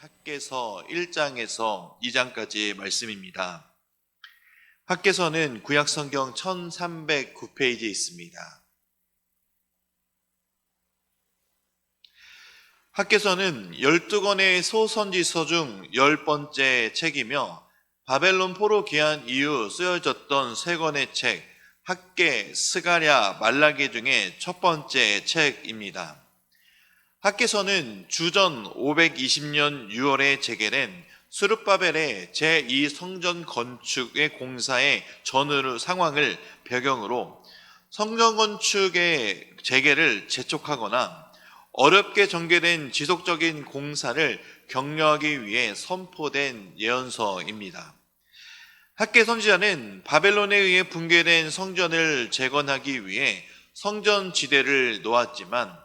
학개서 1장에서 2장까지의 말씀입니다. 학개서는 구약성경 1309페이지에 있습니다. 학개서는 12권의 소선지서 중 10번째 책이며 바벨론 포로 귀환 이후 쓰여졌던 3권의 책 학개, 스가랴, 말라기 중에 첫 번째 책입니다. 학개서는 주전 520년 6월에 재개된 스룹바벨의 제2성전 건축의 공사의 전후 상황을 배경으로 성전 건축의 재개를 재촉하거나 어렵게 전개된 지속적인 공사를 격려하기 위해 선포된 예언서입니다. 학개 선지자는 바벨론에 의해 붕괴된 성전을 재건하기 위해 성전 지대를 놓았지만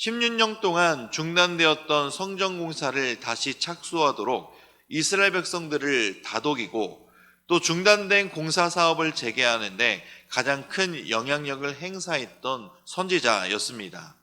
16년 동안 중단되었던 성전 공사를 다시 착수하도록 이스라엘 백성들을 다독이고 또 중단된 공사 사업을 재개하는데 가장 큰 영향력을 행사했던 선지자였습니다.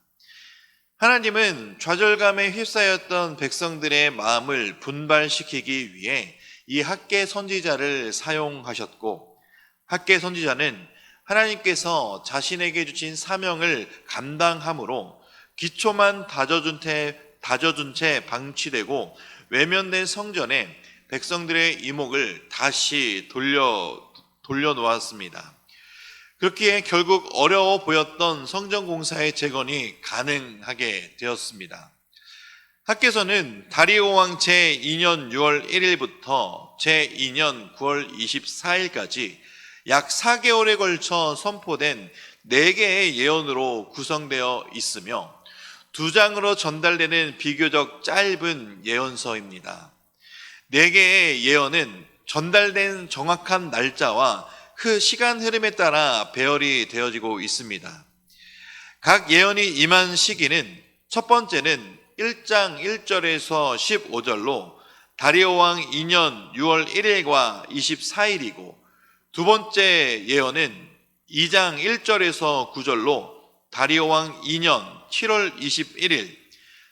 하나님은 좌절감에 휩싸였던 백성들의 마음을 분발시키기 위해 이 학개 선지자를 사용하셨고, 학개 선지자는 하나님께서 자신에게 주신 사명을 감당함으로 기초만 다져준 채 방치되고 외면된 성전에 백성들의 이목을 다시 돌려놓았습니다. 그렇기에 결국 어려워 보였던 성전 공사의 재건이 가능하게 되었습니다. 학개서는 다리오 왕 제2년 6월 1일부터 제2년 9월 24일까지 약 4개월에 걸쳐 선포된 4개의 예언으로 구성되어 있으며 2장으로 전달되는 비교적 짧은 예언서입니다. 4개의 예언은 전달된 정확한 날짜와 그 시간 흐름에 따라 배열이 되어지고 있습니다. 각 예언이 임한 시기는 첫 번째는 1장 1절에서 15절로 다리오 왕 2년 6월 1일과 24일이고, 두 번째 예언은 2장 1절에서 9절로 다리오 왕 2년 7월 21일,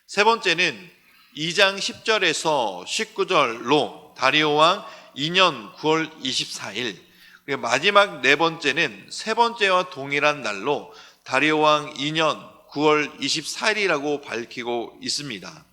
세 번째는 2장 10절에서 19절로 다리오 왕 2년 9월 24일, 그리고 마지막 네 번째는 세 번째와 동일한 날로 다리오 왕 2년 9월 24일이라고 밝히고 있습니다.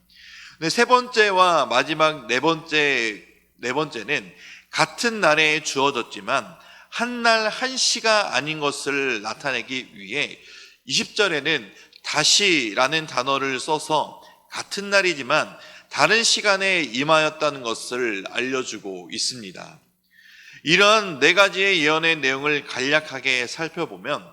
세 번째와 마지막 네 번째는 같은 날에 주어졌지만 한 날 한 시가 아닌 것을 나타내기 위해 20절에는 다시라는 단어를 써서 같은 날이지만 다른 시간에 임하였다는 것을 알려주고 있습니다. 이러한 4가지의 예언의 내용을 간략하게 살펴보면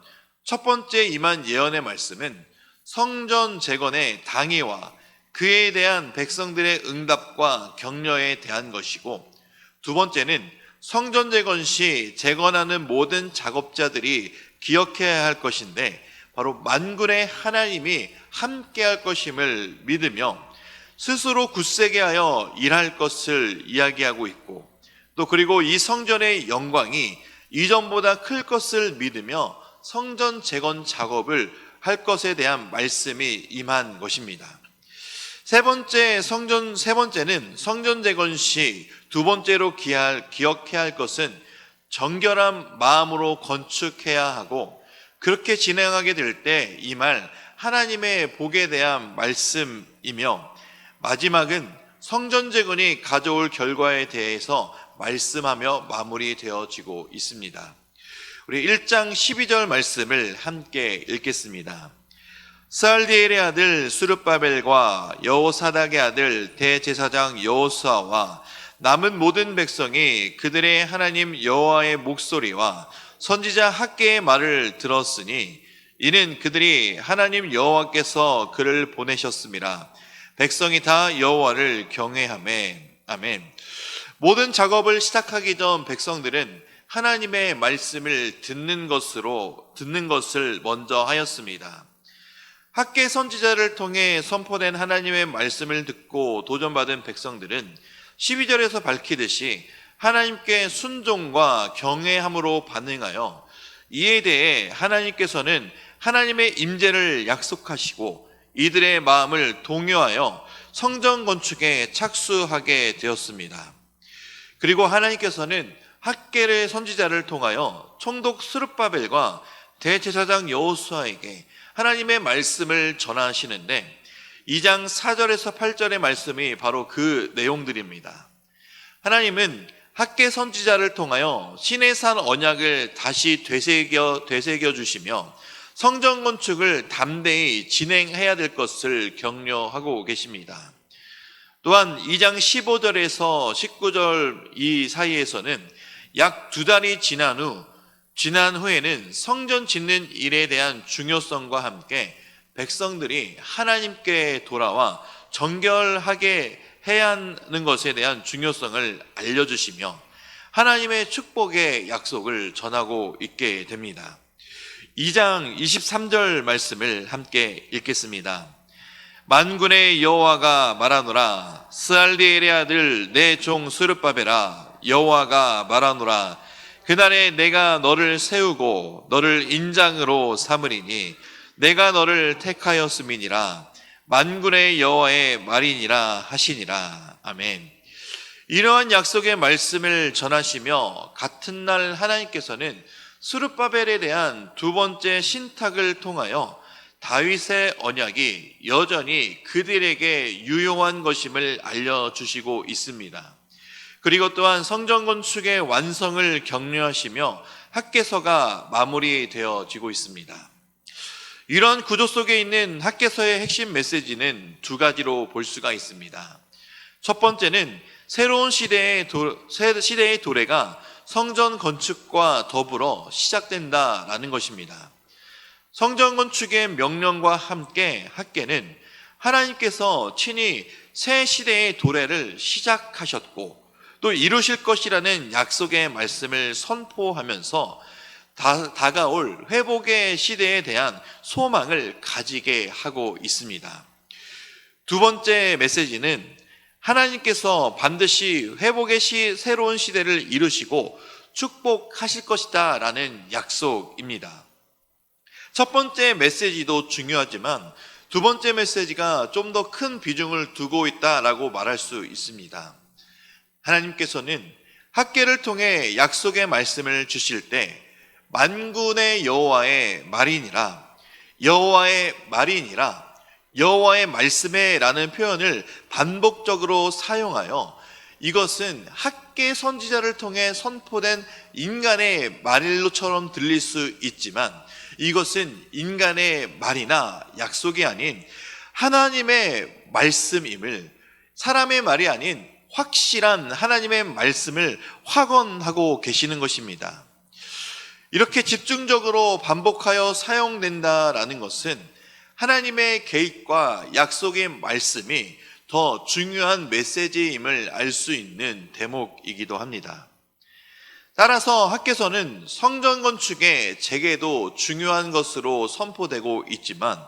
첫 번째 임한 예언의 말씀은 성전 재건의 당위와 그에 대한 백성들의 응답과 격려에 대한 것이고, 두 번째는 성전 재건 시 재건하는 모든 작업자들이 기억해야 할 것인데 바로 만군의 하나님이 함께할 것임을 믿으며 스스로 굳세게 하여 일할 것을 이야기하고 있고, 또 그리고 이 성전의 영광이 이전보다 클 것을 믿으며 성전 재건 작업을 할 것에 대한 말씀이 임한 것입니다. 세 번째는 성전 재건 시 두 번째로 기억해야 할 것은 정결한 마음으로 건축해야 하고, 그렇게 진행하게 될 때 임할 하나님의 복에 대한 말씀이며, 마지막은 성전 재건이 가져올 결과에 대해서 말씀하며 마무리되어지고 있습니다. 우리 1장 12절 말씀을 함께 읽겠습니다. 스알디엘의 아들 스룹바벨과 여호사닥의 아들 대제사장 여호수아와 남은 모든 백성이 그들의 하나님 여호와의 목소리와 선지자 학개의 말을 들었으니 이는 그들이 하나님 여호와께서 그를 보내셨음이라. 백성이 다 여호와를 경외하매. 아멘. 모든 작업을 시작하기 전 백성들은 하나님의 말씀을 듣는 것을 먼저 하였습니다. 학개 선지자를 통해 선포된 하나님의 말씀을 듣고 도전받은 백성들은 12절에서 밝히듯이 하나님께 순종과 경외함으로 반응하여 이에 대해 하나님께서는 하나님의 임재를 약속하시고 이들의 마음을 동요하여 성전 건축에 착수하게 되었습니다. 그리고 하나님께서는 학개를 선지자를 통하여 총독 스룹바벨과 대제사장 여호수아에게 하나님의 말씀을 전하시는데 2장 4절에서 8절의 말씀이 바로 그 내용들입니다. 하나님은 학개 선지자를 통하여 시내산 언약을 다시 되새겨 주시며 성전 건축을 담대히 진행해야 될 것을 격려하고 계십니다. 또한 2장 15절에서 19절 이 사이에서는 약 2달이 지난 후에는 성전 짓는 일에 대한 중요성과 함께 백성들이 하나님께 돌아와 정결하게 해야 하는 것에 대한 중요성을 알려주시며 하나님의 축복의 약속을 전하고 있게 됩니다. 2장 23절 말씀을 함께 읽겠습니다. 만군의 여호와가 말하노라. 스알디엘의 아들 내 종 스룹바벨아, 여호와가 말하노라. 그날에 내가 너를 세우고 너를 인장으로 삼으리니 내가 너를 택하였음이니라. 만군의 여호와의 말이니라 하시니라. 아멘. 이러한 약속의 말씀을 전하시며 같은 날 하나님께서는 스룹바벨에 대한 두 번째 신탁을 통하여 다윗의 언약이 여전히 그들에게 유용한 것임을 알려주시고 있습니다. 그리고 또한 성전 건축의 완성을 격려하시며 학개서가 마무리되어지고 있습니다. 이런 구조 속에 있는 학개서의 핵심 메시지는 두 가지로 볼 수가 있습니다. 첫 번째는 새로운 시대의 도래가 성전 건축과 더불어 시작된다라는 것입니다. 성전 건축의 명령과 함께 학개는 하나님께서 친히 새 시대의 도래를 시작하셨고 또 이루실 것이라는 약속의 말씀을 선포하면서 다가올 회복의 시대에 대한 소망을 가지게 하고 있습니다. 두 번째 메시지는 하나님께서 반드시 회복의 새로운 시대를 이루시고 축복하실 것이다 라는 약속입니다. 첫 번째 메시지도 중요하지만 두 번째 메시지가 좀 더 큰 비중을 두고 있다라고 말할 수 있습니다. 하나님께서는 학개를 통해 약속의 말씀을 주실 때 만군의 여호와의 말이니라, 여호와의 말이니라, 여호와의 말씀에 라는 표현을 반복적으로 사용하여 이것은 학개 선지자를 통해 선포된 인간의 말로처럼 들릴 수 있지만 이것은 인간의 말이나 약속이 아닌 하나님의 말씀임을, 사람의 말이 아닌 확실한 하나님의 말씀을 확언하고 계시는 것입니다. 이렇게 집중적으로 반복하여 사용된다라는 것은 하나님의 계획과 약속의 말씀이 더 중요한 메시지임을 알 수 있는 대목이기도 합니다. 따라서 학개서는 성전 건축의 재개도 중요한 것으로 선포되고 있지만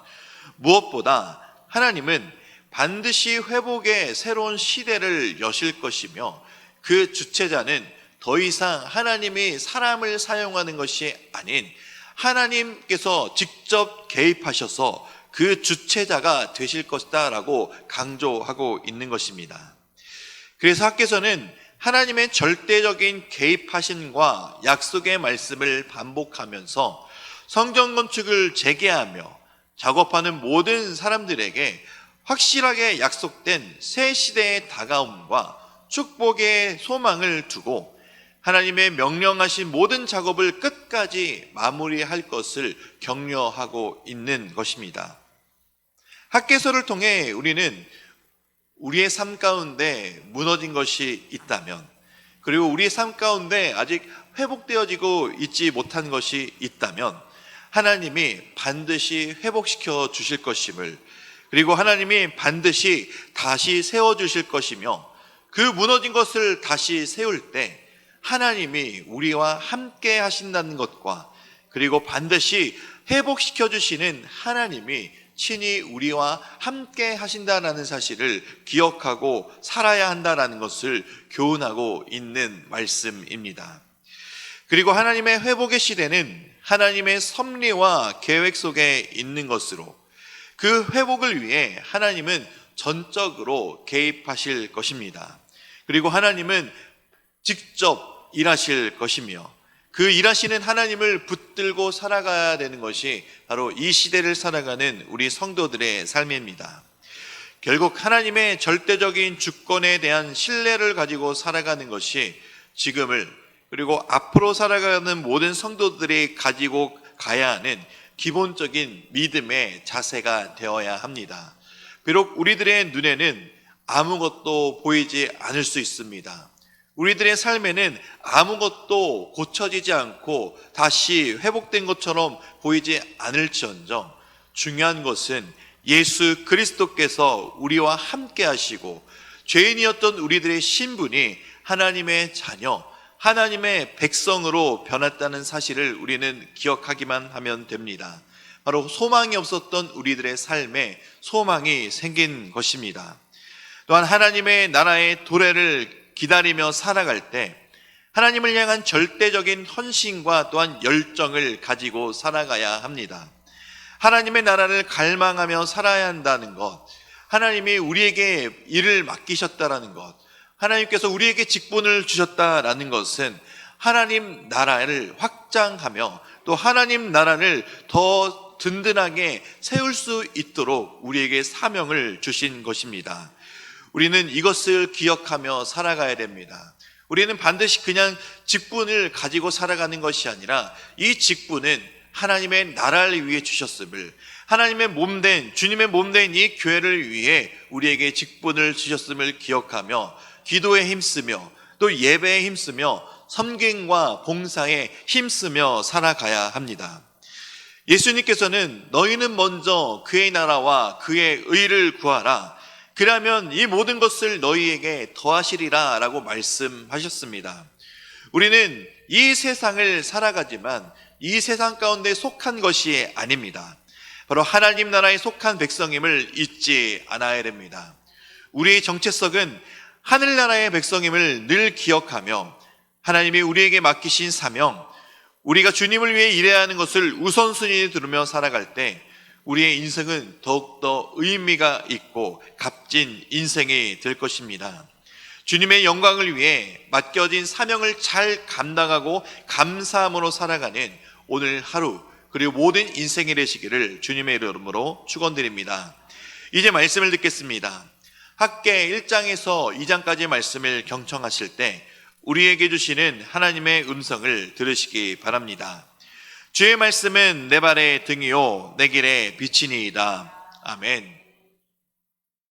무엇보다 하나님은 반드시 회복의 새로운 시대를 여실 것이며 그 주체자는 더 이상 하나님이 사람을 사용하는 것이 아닌 하나님께서 직접 개입하셔서 그 주체자가 되실 것이다 라고 강조하고 있는 것입니다. 그래서 학개서는 하나님의 절대적인 개입하심과 약속의 말씀을 반복하면서 성전 건축을 재개하며 작업하는 모든 사람들에게 확실하게 약속된 새 시대의 다가옴과 축복의 소망을 두고 하나님의 명령하신 모든 작업을 끝까지 마무리할 것을 격려하고 있는 것입니다. 학개서를 통해 우리는 우리의 삶 가운데 무너진 것이 있다면, 그리고 우리의 삶 가운데 아직 회복되어지고 있지 못한 것이 있다면 하나님이 반드시 회복시켜 주실 것임을, 그리고 하나님이 반드시 다시 세워주실 것이며 그 무너진 것을 다시 세울 때 하나님이 우리와 함께 하신다는 것과, 그리고 반드시 회복시켜 주시는 하나님이 친히 우리와 함께 하신다라는 사실을 기억하고 살아야 한다라는 것을 교훈하고 있는 말씀입니다. 그리고 하나님의 회복의 시대는 하나님의 섭리와 계획 속에 있는 것으로 그 회복을 위해 하나님은 전적으로 개입하실 것입니다. 그리고 하나님은 직접 일하실 것이며 그 일하시는 하나님을 붙들고 살아가야 되는 것이 바로 이 시대를 살아가는 우리 성도들의 삶입니다. 결국 하나님의 절대적인 주권에 대한 신뢰를 가지고 살아가는 것이 지금을 그리고 앞으로 살아가는 모든 성도들이 가지고 가야 하는 기본적인 믿음의 자세가 되어야 합니다. 비록 우리들의 눈에는 아무것도 보이지 않을 수 있습니다. 우리들의 삶에는 아무것도 고쳐지지 않고 다시 회복된 것처럼 보이지 않을지언정 중요한 것은 예수 그리스도께서 우리와 함께 하시고 죄인이었던 우리들의 신분이 하나님의 자녀, 하나님의 백성으로 변했다는 사실을 우리는 기억하기만 하면 됩니다. 바로 소망이 없었던 우리들의 삶에 소망이 생긴 것입니다. 또한 하나님의 나라의 도래를 기다리며 살아갈 때 하나님을 향한 절대적인 헌신과 또한 열정을 가지고 살아가야 합니다. 하나님의 나라를 갈망하며 살아야 한다는 것, 하나님이 우리에게 일을 맡기셨다라는 것, 하나님께서 우리에게 직분을 주셨다라는 것은 하나님 나라를 확장하며 또 하나님 나라를 더 든든하게 세울 수 있도록 우리에게 사명을 주신 것입니다. 우리는 이것을 기억하며 살아가야 됩니다. 우리는 반드시 그냥 직분을 가지고 살아가는 것이 아니라 이 직분은 하나님의 나라를 위해 주셨음을, 하나님의 몸된 주님의 몸된 이 교회를 위해 우리에게 직분을 주셨음을 기억하며 기도에 힘쓰며 또 예배에 힘쓰며 섬김과 봉사에 힘쓰며 살아가야 합니다. 예수님께서는 너희는 먼저 그의 나라와 그의 의를 구하라, 그러면 이 모든 것을 너희에게 더하시리라 라고 말씀하셨습니다. 우리는 이 세상을 살아가지만 이 세상 가운데 속한 것이 아닙니다. 바로 하나님 나라에 속한 백성임을 잊지 않아야 됩니다. 우리의 정체성은 하늘나라의 백성임을 늘 기억하며 하나님이 우리에게 맡기신 사명, 우리가 주님을 위해 일해야 하는 것을 우선순위에 두르며 살아갈 때 우리의 인생은 더욱더 의미가 있고 값진 인생이 될 것입니다. 주님의 영광을 위해 맡겨진 사명을 잘 감당하고 감사함으로 살아가는 오늘 하루 그리고 모든 인생이 되시기를 주님의 이름으로 축원드립니다. 이제 말씀을 듣겠습니다. 학개 1장에서 2장까지의 말씀을 경청하실 때 우리에게 주시는 하나님의 음성을 들으시기 바랍니다. 주의 말씀은 내 발의 등이요 내 길의 빛이니이다. 아멘.